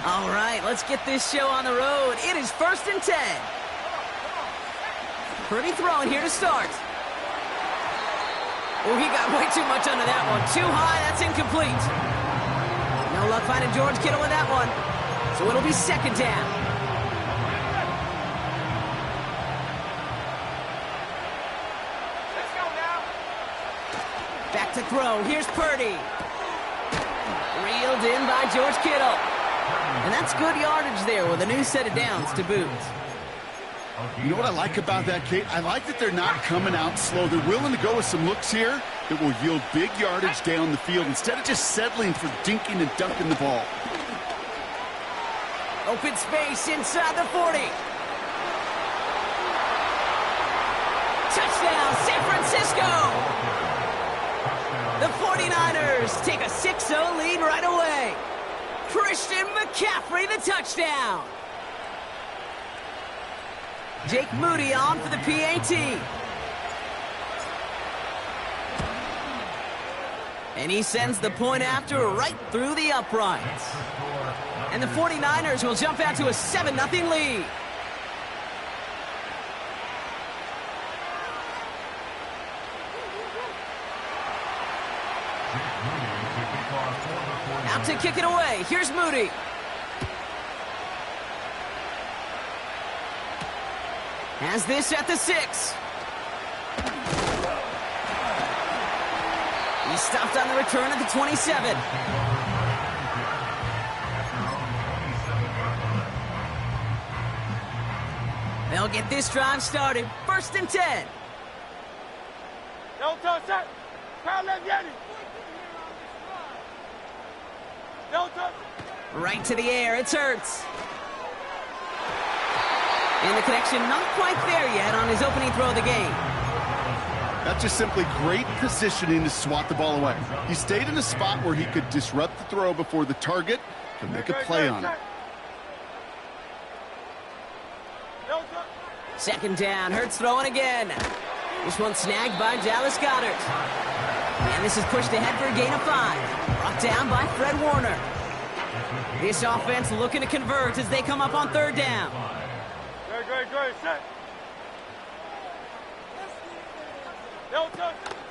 All right, let's get this show on the road. It is 1st and 10. Purdy throwing here to start. Oh, he got way too much under that one. Too high, that's incomplete. No luck finding George Kittle with that one. So it'll be 2nd down. Let's go now. Back to throw. Here's Purdy. Reeled in by George Kittle. And that's good yardage there with a new set of downs to boot. You know what I like about that, Kate? I like that they're not coming out slow. They're willing to go with some looks here that will yield big yardage down the field instead of just settling for dinking and dunking the ball. Open space inside the 40. Touchdown, San Francisco! The 49ers take a 6-0 lead right away. Christian McCaffrey, the touchdown. Jake Moody on for the PAT. And he sends the point after right through the uprights. And the 49ers will jump out to a 7-0 lead. Out to kick it away. Here's Moody. Has this at the 6. He stopped on the return at the 27. They'll get this drive started. 1st and 10. Don't touch that. Crowd left Yeti. Don't touch. Right to the air. It's Hurts. And the connection not quite there yet on his opening throw of the game. That's just simply great positioning to swat the ball away. He stayed in a spot where he could disrupt the throw before the target could make a play on it. 2nd down. Hurts throwing again. This one snagged by Dallas Goedert. And this is pushed ahead for a gain of 5. Brought down by Fred Warner. This offense looking to convert as they come up on 3rd down. Great, set.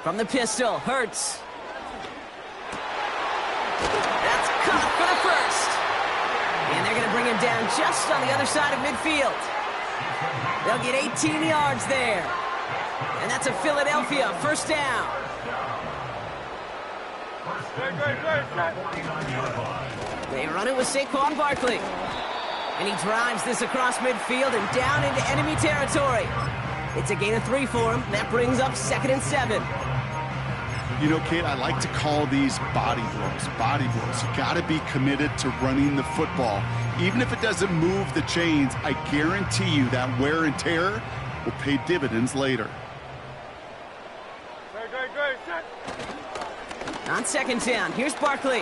From the pistol, Hurts. That's caught for the 1st. And they're going to bring him down just on the other side of midfield. They'll get 18 yards there. And that's a Philadelphia 1st down. They run it with Saquon Barkley. And he drives this across midfield and down into enemy territory. It's a gain of 3 for him. That brings up 2nd and 7. You know, Kate, I like to call these body blows. Body blows. You got to be committed to running the football. Even if it doesn't move the chains, I guarantee you that wear and tear will pay dividends later. On 2nd down, here's Barkley.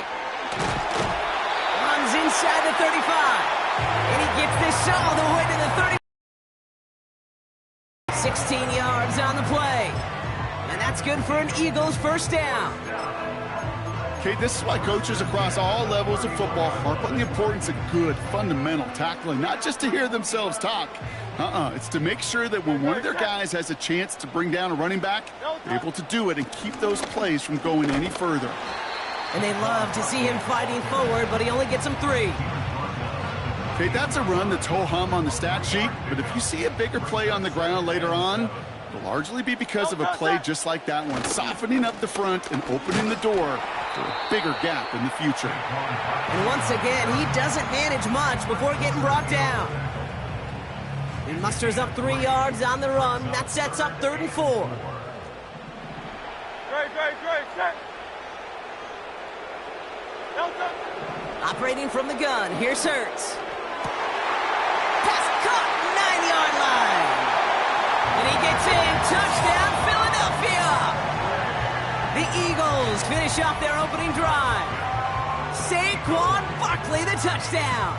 Runs inside the 35. And he gets this all the way to the 30. 16 yards on the play. And that's good for an Eagles 1st down. Okay, this is why coaches across all levels of football harp on the importance of good, fundamental tackling, not just to hear themselves talk. It's to make sure that when one of their guys has a chance to bring down a running back, they're able to do it and keep those plays from going any further. And they love to see him fighting forward, but he only gets them 3. Okay, that's a run that's ho-hum on the stat sheet, but if you see a bigger play on the ground later on, it'll largely be because of a play just like that one, softening up the front and opening the door for a bigger gap in the future. And once again, he doesn't manage much before getting brought down. He musters up 3 yards on the run. That sets up 3rd and 4. Great, set. Operating from the gun, here's Hurts. Pass caught, 9-yard line. And he gets in, touchdown, Philadelphia. The Eagles finish off their opening drive. Saquon Barkley, the touchdown.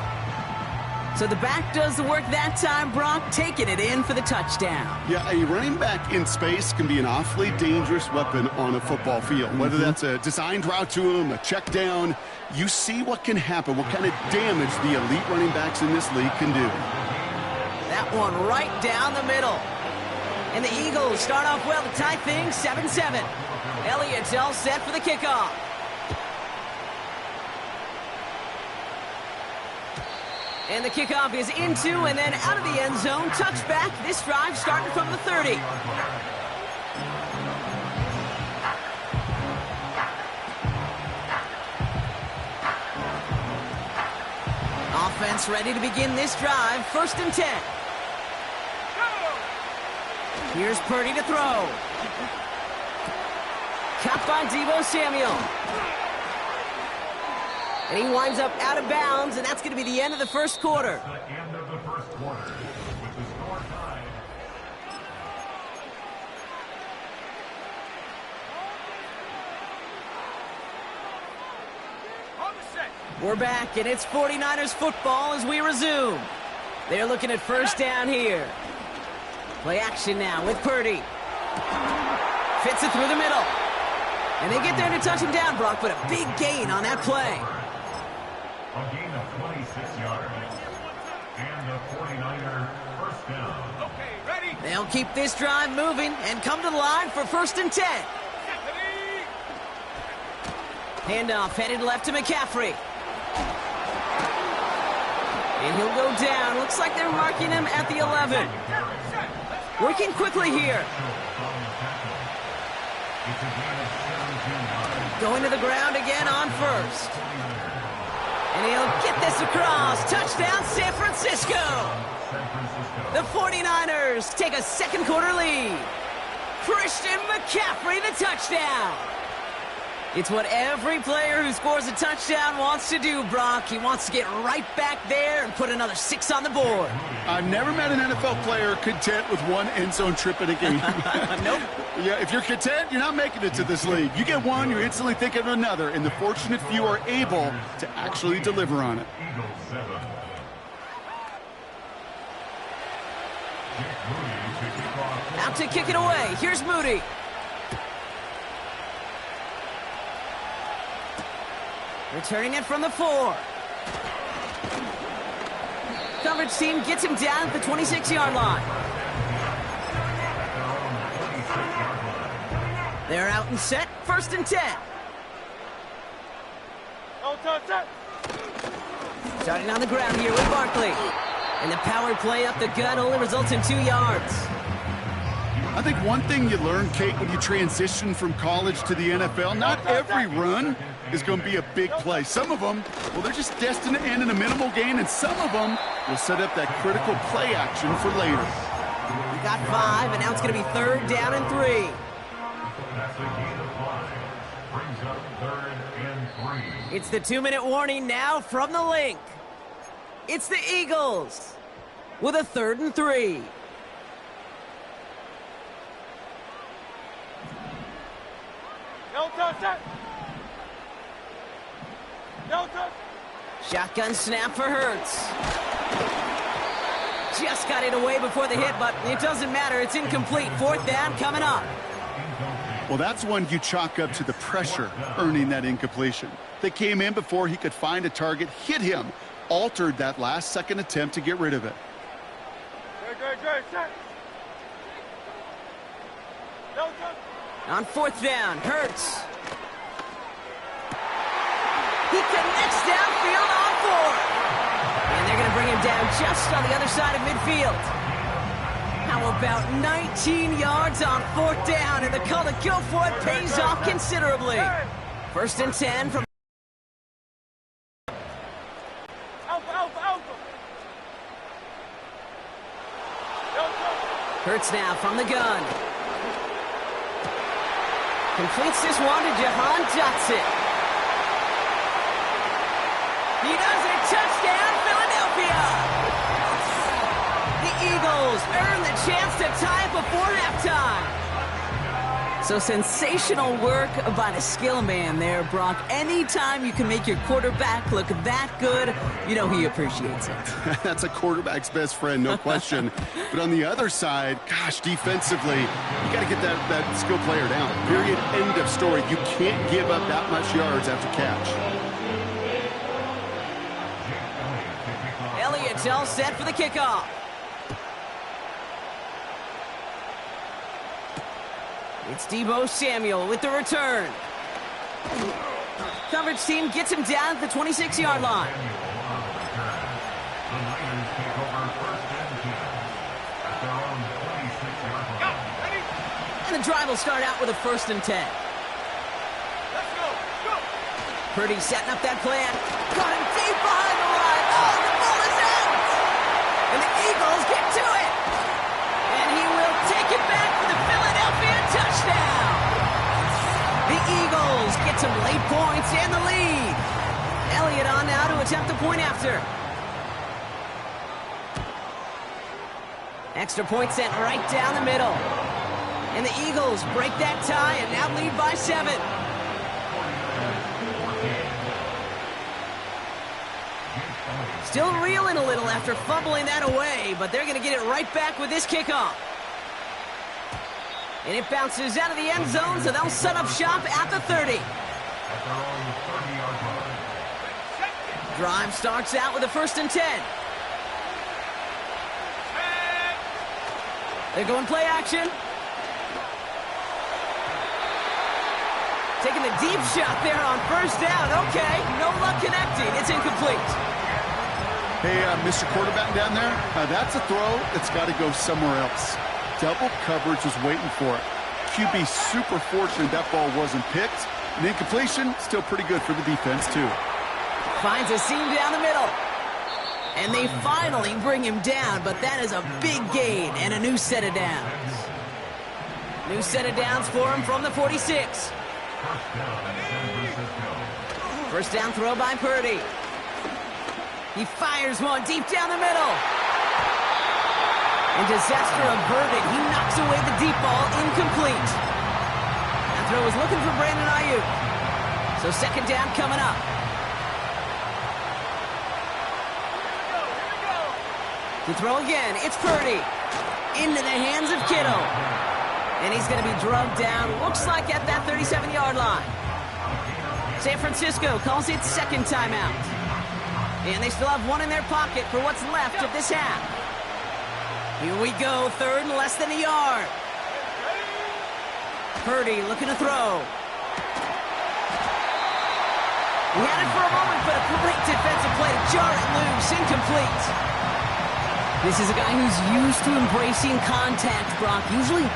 So the back does the work that time, Brock, taking it in for the touchdown. Yeah, a running back in space can be an awfully dangerous weapon on a football field. Whether that's a designed route to him, a check down, you see what can happen, what kind of damage the elite running backs in this league can do. That one right down the middle. And the Eagles start off well to tie things 7-7. Elliott's all set for the kickoff. And the kickoff is into and then out of the end zone. Touchback. This drive starting from the 30. Offense ready to begin this drive. 1st and 10. Here's Purdy to throw. Caught by Deebo Samuel. And he winds up out of bounds, and that's going to be the end of the first quarter. The end of the first quarter with the score tied. We're back, and it's 49ers football as we resume. They're looking at 1st down here. Play action now with Purdy. Fits it through the middle. And they get there to touch him down, Brock, but a big gain on that play. A gain of 26 yards. And the 49er 1st down. Okay, ready? They'll keep this drive moving and come to the line for 1st and 10. Handoff headed left to McCaffrey. And he'll go down. Looks like they're marking him at the 11. Working quickly here. Going to the ground again on 1st. And he'll get this across. Touchdown, San Francisco. The 49ers take a 2nd quarter lead. Christian McCaffrey, the touchdown. It's what every player who scores a touchdown wants to do, Brock. He wants to get right back there and put another 6 on the board. I've never met an NFL player content with one end zone trip in a game. Nope. Yeah, if you're content, you're not making it to this league. You get one, you're instantly thinking of another, and the fortunate few are able to actually deliver on it. Eagles 7. Out to kick it away. Here's Moody. Returning it from the 4. Coverage team gets him down at the 26-yard line. They're out and set. 1st and 10. No touch. Starting on the ground here with Barkley. And the power play up the gut only results in 2 yards. I think one thing you learn, Kate, when you transition from college to the NFL, not every run is going to be a big play. Some of them, well, they're just destined to end in a minimal gain, and some of them will set up that critical play action for later. We got 5, and now it's going to be 3rd down and 3. That's a gain of 5. Brings up 3rd and 3. It's the 2-minute warning now from the link. It's the Eagles with a 3rd and 3. No touch. No touch. Shotgun snap for Hurts. Just got it away before the hit, but it doesn't matter. It's incomplete. 4th down coming up. Well, that's one you chalk up to the pressure earning that incompletion. They came in before he could find a target, hit him, altered that last-second attempt to get rid of it. Great. Set. No touch. On 4th down, Hurts. He connects downfield on 4th. And they're going to bring him down just on the other side of midfield. How about 19 yards on 4th down, and the call to go for it pays off considerably. 1st and 10 from... Alpha. No touch. Hurts now from the gun. Completes this one to Jahan Dotson. He does it. Touchdown, Philadelphia. The Eagles earn the chance to tie before halftime. So sensational work by the skill man there, Brock. Anytime you can make your quarterback look that good, you know he appreciates it. That's a quarterback's best friend, no question. But on the other side, gosh, defensively, you got to get that skill player down. Period, end of story. You can't give up that much yards after catch. Elliott's all set for the kickoff. It's Deebo Samuel with the return. Coverage team gets him down at the 26-yard line. And the drive will start out with a 1st and 10. Let's go. Go. Purdy setting up that plan. Got him deep behind the line. Oh, the ball is out! And the Eagles get to it. And he will take it back for the Philadelphia touchdown. The Eagles get some late points and the lead. Elliott on now to attempt the point after. Extra point sent right down the middle. And the Eagles break that tie and now lead by 7. Still reeling a little after fumbling that away, but they're going to get it right back with this kickoff. And it bounces out of the end zone, so they'll set up shop at the 30. Drive starts out with a 1st and 10. They're going play action. Taking the deep shot there on 1st down. Okay, no luck connecting. It's incomplete. Hey, Mr. Quarterback down there, that's a throw that's got to go somewhere else. Double coverage was waiting for it. QB super fortunate that ball wasn't picked. And incompletion, still pretty good for the defense, too. Finds a seam down the middle. And they finally bring him down, but that is a big gain and a new set of downs. New set of downs for him from the 46. First down throw by Purdy. He fires one deep down the middle. And disaster averted. He knocks away the deep ball, incomplete. That throw was looking for Brandon Ayuk. So 2nd down coming up. To throw again, it's Purdy. Into the hands of Kittle. And he's going to be drugged down, looks like at that 37-yard line. San Francisco calls it 2nd timeout. And they still have one in their pocket for what's left of this half. Here we go, 3rd and less than a yard. Purdy looking to throw. He had it for a moment, but a great defensive play to jar it loose, incomplete. This is a guy who's used to embracing contact, Brock. Usually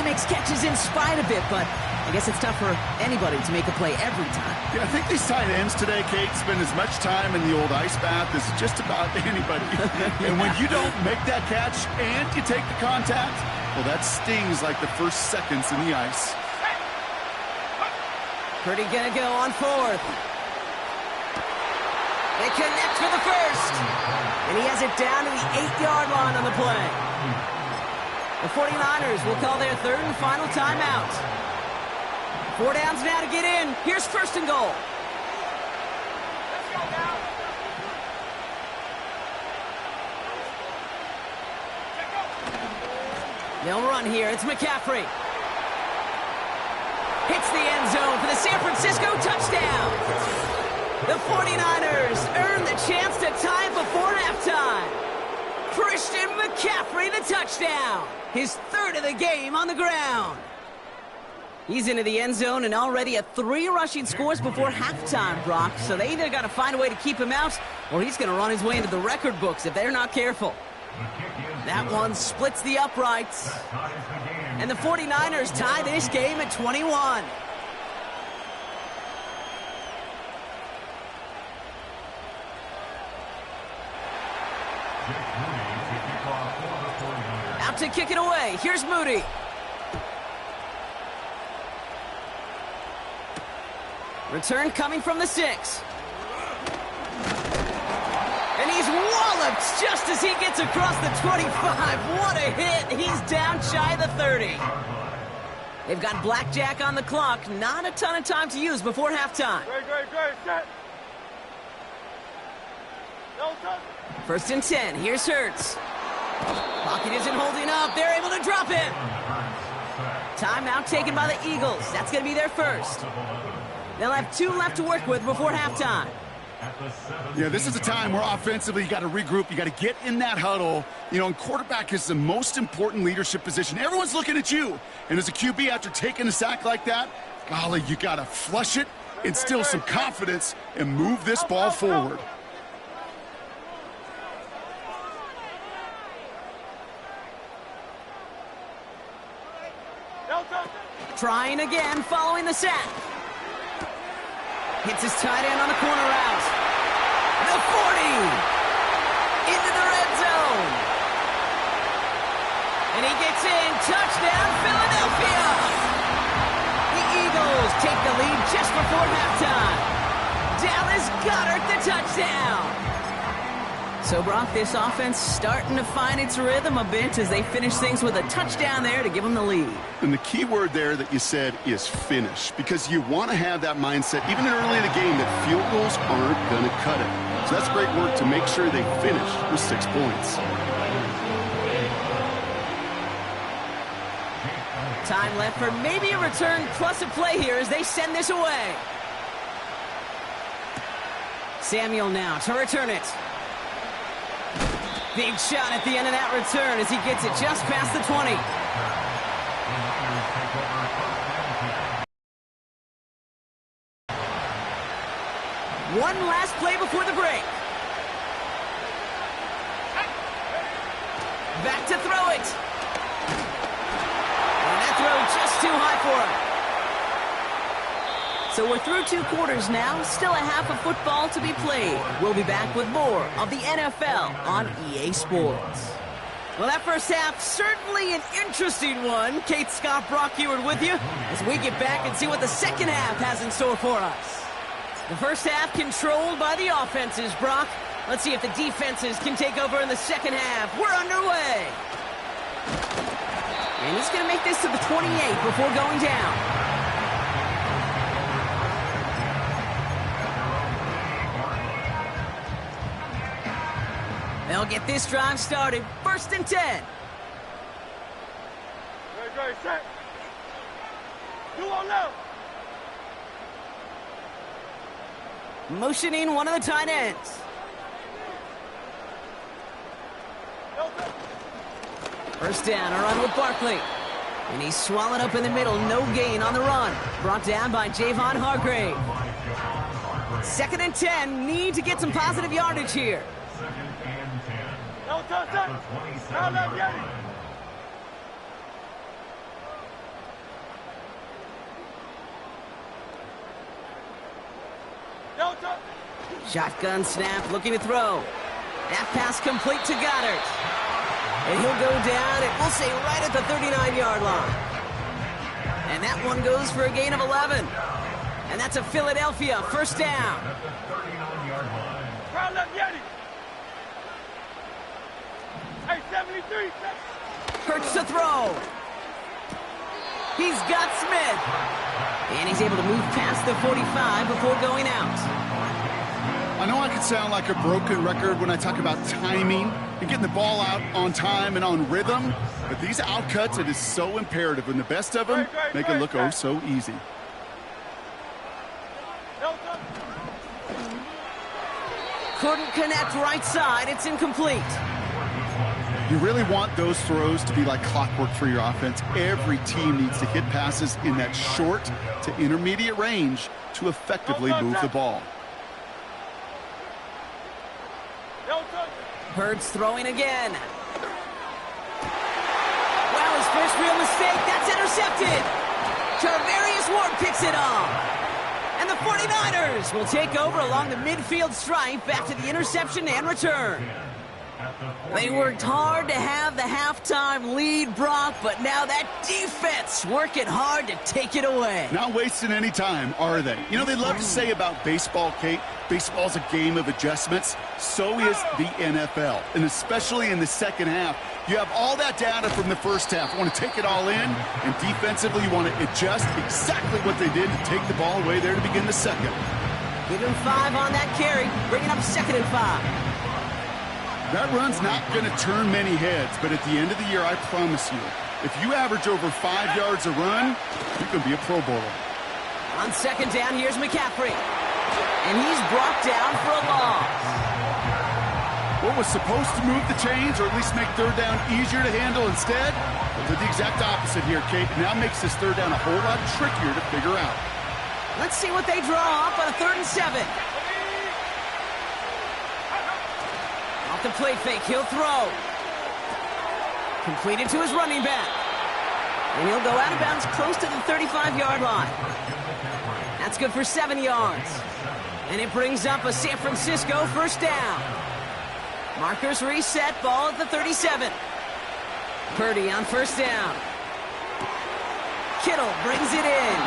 makes catches in spite of it, but I guess it's tough for anybody to make a play every time. Yeah, I think these tight ends today, Kate, spend as much time in the old ice bath as just about anybody. And when you don't make that catch and you take the contact, well, that stings like the first seconds in the ice. Purdy gonna go on 4th. They connect for the 1st. And he has it down to the 8-yard line on the play. The 49ers will call their 3rd and final timeout. 4 downs now to get in. Here's 1st and goal. Let's go now. They'll run here. It's McCaffrey. Hits the end zone for the San Francisco touchdown. The 49ers earn the chance to tie it before halftime. Christian McCaffrey, the touchdown. His 3rd of the game on the ground. He's into the end zone and already at 3 rushing scores before halftime, Brock. So they either got to find a way to keep him out, or he's going to run his way into the record books if they're not careful. That one splits the uprights. And the 49ers tie this game at 21. Out to kick it away. Here's Moody. Return coming from the 6. And he's walloped just as he gets across the 25. What a hit. He's down shy of the 30. They've got blackjack on the clock. Not a ton of time to use before halftime. Great, set. No touch. 1st and 10. Here's Hurts. Pocket isn't holding up. They're able to drop him. Timeout taken by the Eagles. That's going to be their first. They'll have 2 left to work with before halftime. Yeah, this is a time where offensively you got to regroup. You got to get in that huddle. You know, and quarterback is the most important leadership position. Everyone's looking at you. And as a QB, after taking a sack like that, golly, you got to flush it, instill some confidence, and move this ball forward. Trying again following the sack. Hits his tight end on the corner route. The 40! Into the red zone. And he gets in. Touchdown, Philadelphia! The Eagles take the lead just before halftime. Dallas Goedert the touchdown. So, Brock, this offense starting to find its rhythm a bit as they finish things with a touchdown there to give them the lead. And the key word there that you said is finish, because you want to have that mindset, even early in the game, that field goals aren't going to cut it. So that's great work to make sure they finish with 6 points. Time left for maybe a return plus a play here as they send this away. Samuel now to return it. Big shot at the end of that return as he gets it just past the 20. One last play before the break. Back to throw it. And that throw just too high for him. So we're through 2 quarters now. Still a half of football to be played. We'll be back with more of the NFL on EA Sports. Well, that first half, certainly an interesting one. Kate, Scott, Brock Heward with you as we get back and see what the second half has in store for us. The first half controlled by the offenses, Brock. Let's see if the defenses can take over in the second half. We're underway. And he's going to make this to the 28 before going down. They'll get this drive started. 1st and 10. Great, set. You on now. Motioning one of the tight ends. No touch. First down, a run with Barkley. And he's swallowed up in the middle. No gain on the run. Brought down by Javon Hargrave. 2nd and 10. Need to get some positive yardage here. No touch, set. Now let's get it. No touch. Shotgun snap, looking to throw. That pass complete to Goddard. And he'll go down, and we'll say right at the 39-yard line. And that one goes for a gain of 11. And that's a Philadelphia first down. Crowd left Yeti. Hey, 73. Hurts to throw. He's got Smith. And he's able to move past the 45 before going out. I know I could sound like a broken record when I talk about timing and getting the ball out on time and on rhythm, but these outcuts, it is so imperative, and the best of them make it look oh so easy. Couldn't connect right side. It's incomplete. You really want those throws to be like clockwork for your offense. Every team needs to hit passes in that short to intermediate range to effectively move the ball. Hurts throwing again. Well, his first real mistake. That's intercepted. Charvarius Ward picks it off. And the 49ers will take over along the midfield stripe after the interception and return. They worked hard to have the halftime lead, Brock, but now that defense working hard to take it away. Not wasting any time, are they? You know, they love to say about baseball, Kate, baseball's a game of adjustments. So is the NFL, and especially in the second half. You have all that data from the first half. You want to take it all in, and defensively you want to adjust exactly what they did to take the ball away there to begin the second. Give him 5 on that carry, bringing up 2nd and 5. That run's not going to turn many heads, but at the end of the year, I promise you, if you average over 5 yards a run, you can be a Pro Bowler. On 2nd down, here's McCaffrey. And he's brought down for a loss. What was supposed to move the chains, or at least make 3rd down easier to handle instead, did the exact opposite here, Kate. It now makes this 3rd down a whole lot trickier to figure out. Let's see what they draw up on a 3rd and 7. The play fake, he'll throw. Completed to his running back. And he'll go out of bounds close to the 35-yard line. That's good for 7 yards. And it brings up a San Francisco 1st down. Markers reset, ball at the 37. Purdy on 1st down. Kittle brings it in.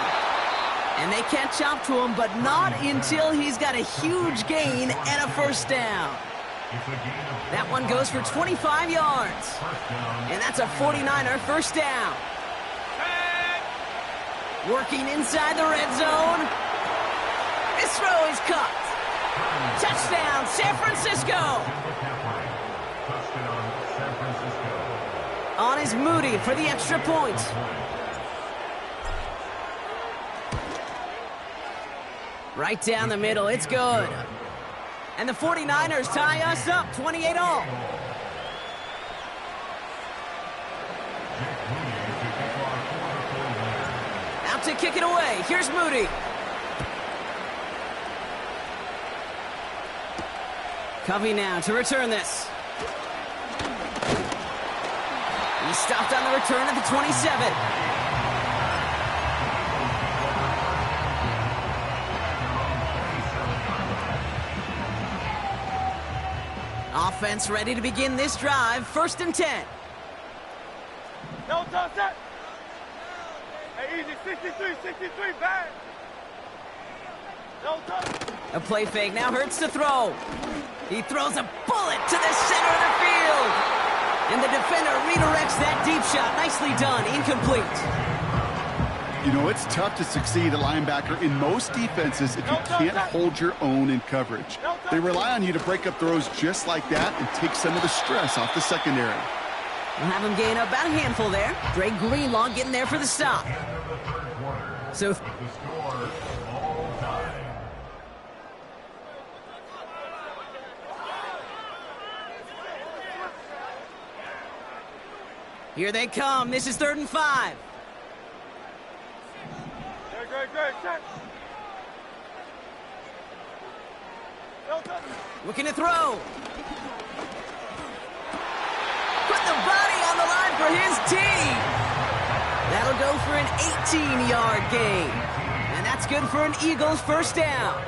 And they catch up to him, but not until he's got a huge gain and a 1st down. That one goes for 25 yards. And that's a 49er 1st down. Working inside the red zone. This throw is cut. Touchdown, San Francisco. On is Moody for the extra point. Right down the middle, it's good. And the 49ers tie us up, 28-all. Out to kick it away. Here's Moody. Covey now to return this. He's stopped on the return at the 27. Offense ready to begin this drive. 1st and 10. No touch that. Hey, easy. 63, bang. No touch. A play fake now hurts to throw. He throws a bullet to the center of the field. And the defender redirects that deep shot. Nicely done. Incomplete. You know, it's tough to succeed at linebacker in most defenses if you can't hold your own in coverage. They rely on you to break up throws just like that and take some of the stress off the secondary. We'll have him gain about a handful there. Dre Greenlaw getting there for the stop. So here they come. This is 3rd and 5. Great. Check. Looking to throw. Put the body on the line for his team. That'll go for an 18-yard gain. And that's good for an Eagles 1st down.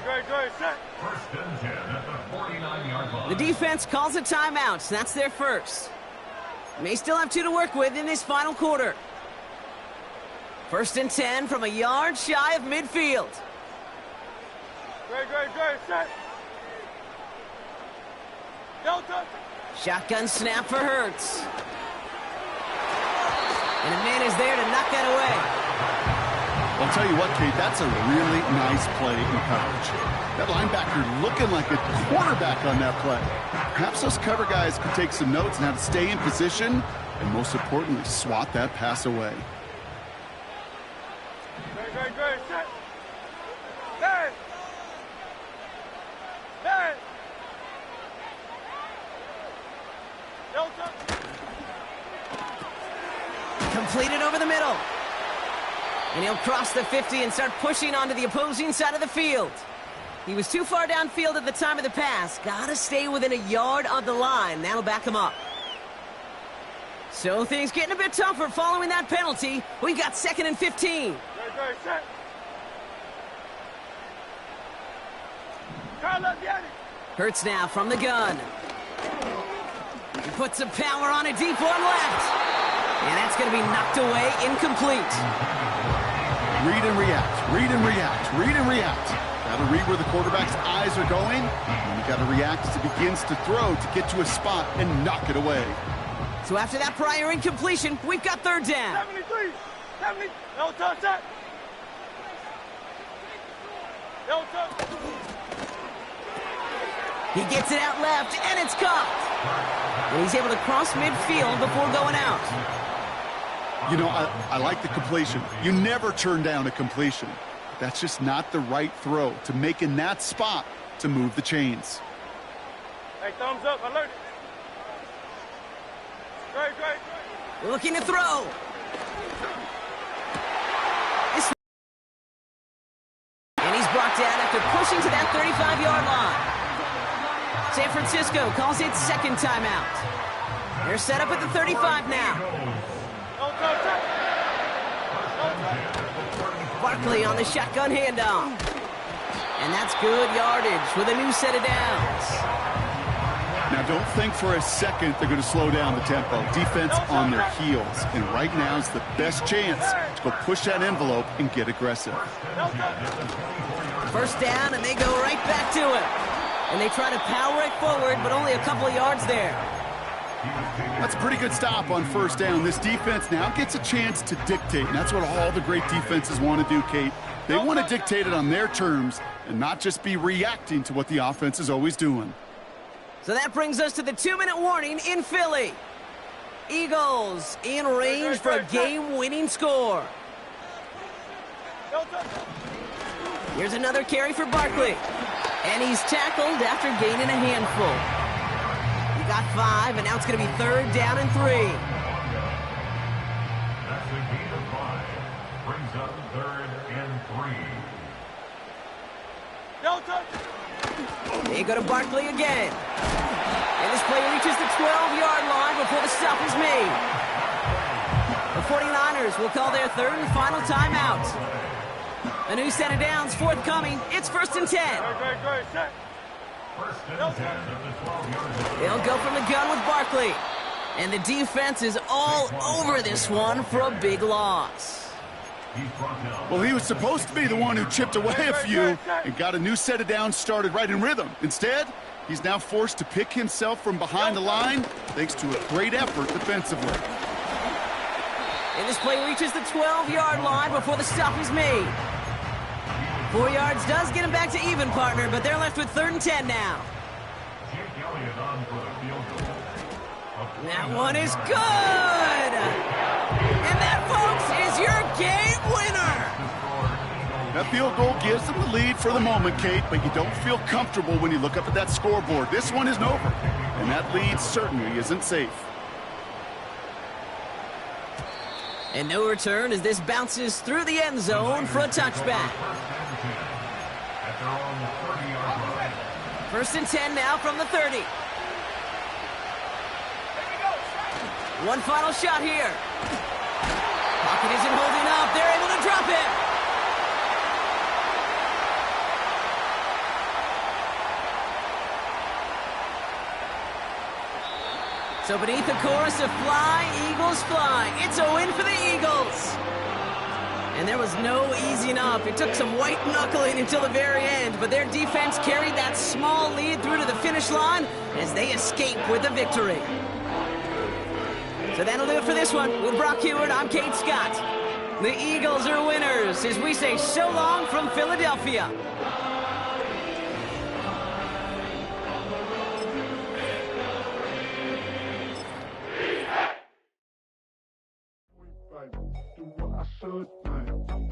Great. Check. 1st and 10 at the 49-yard line. The defense calls a timeout. That's their first. May still have 2 to work with in this final quarter. 1st and 10 from a yard shy of midfield. Great. Check. No touch. Shotgun snap for Hurts. And a man is there to knock that away. I'll tell you what, Kate, that's a really nice play in coverage. That linebacker looking like a quarterback on that play. Perhaps those cover guys could take some notes and have to stay in position, and most importantly, swat that pass away. Great. Check. Hey. No touch. Completed over the middle. And he'll cross the 50 and start pushing onto the opposing side of the field. He was too far downfield at the time of the pass. Gotta stay within a yard of the line. That'll back him up. So things getting a bit tougher following that penalty. We've got 2nd and 15. Great. Check. Carl Bianchi. Hurts now from the gun. He puts some power on a deep one left. And that's going to be knocked away, incomplete. Read and react, read and react, read and react. Got to read where the quarterback's eyes are going, and you got to react as he begins to throw to get to a spot and knock it away. So after that prior incompletion, we've got third down. 73, 70, no touch that. No touch. He gets it out left, and it's caught. And he's able to cross midfield before going out. You know, I like the completion. You never turn down a completion. That's just not the right throw to make in that spot to move the chains. Hey, thumbs up, alert it. Great. Looking to throw. And he's brought down after pushing to that 35-yard line. San Francisco calls it second timeout. They're set up at the 35 now. Barkley on the shotgun handoff. And that's good yardage with a new set of downs. Now, don't think for a second they're going to slow down the tempo. Defense on their heels. And right now is the best chance to go push that envelope and get aggressive. First down, and they go right back to it. And they try to power it forward, but only a couple of yards there. That's a pretty good stop on first down. This defense now gets a chance to dictate, and that's what all the great defenses want to do, Kate. They want to dictate it on their terms and not just be reacting to what the offense is always doing. So that brings us to the 2-minute warning in Philly. Eagles in range for a game-winning score. Here's another carry for Barkley. And he's tackled after gaining a handful. He got 5, and now it's going to be third down and 3. That's a gain of 5. Brings up third and 3. They go to Barkley again. And this play reaches the 12-yard line before the stop is made. The 49ers will call their third and final timeout. A new set of downs forthcoming. It's first and 10. Great. Set. First and 10 at the 12-yard line. They'll go from the gun with Barkley. And the defense is all over this one for a big loss. Well, he was supposed to be the one who chipped away a few and got a new set of downs started right in rhythm. Instead, he's now forced to pick himself from behind the line thanks to a great effort defensively. And this play reaches the 12-yard line before the stop is made. 4 yards does get him back to even, partner, but they're left with third and 10 now. That one is good! And that, folks, is your game winner! That field goal gives them the lead for the moment, Kate, but you don't feel comfortable when you look up at that scoreboard. This one isn't over, and that lead certainly isn't safe. And no return as this bounces through the end zone for a touchback. First and 10 now from the 30. One final shot here. Pocket isn't holding up. They're able to drop it. So beneath the chorus of Fly, Eagles Fly, it's a win for the Eagles. And there was no easing up. It took some white knuckling until the very end, but their defense carried that small lead through to the finish line as they escape with a victory. So that'll do it for this one. With Brock Heward, I'm Kate Scott. The Eagles are winners as we say so long from Philadelphia. Do what I should, man.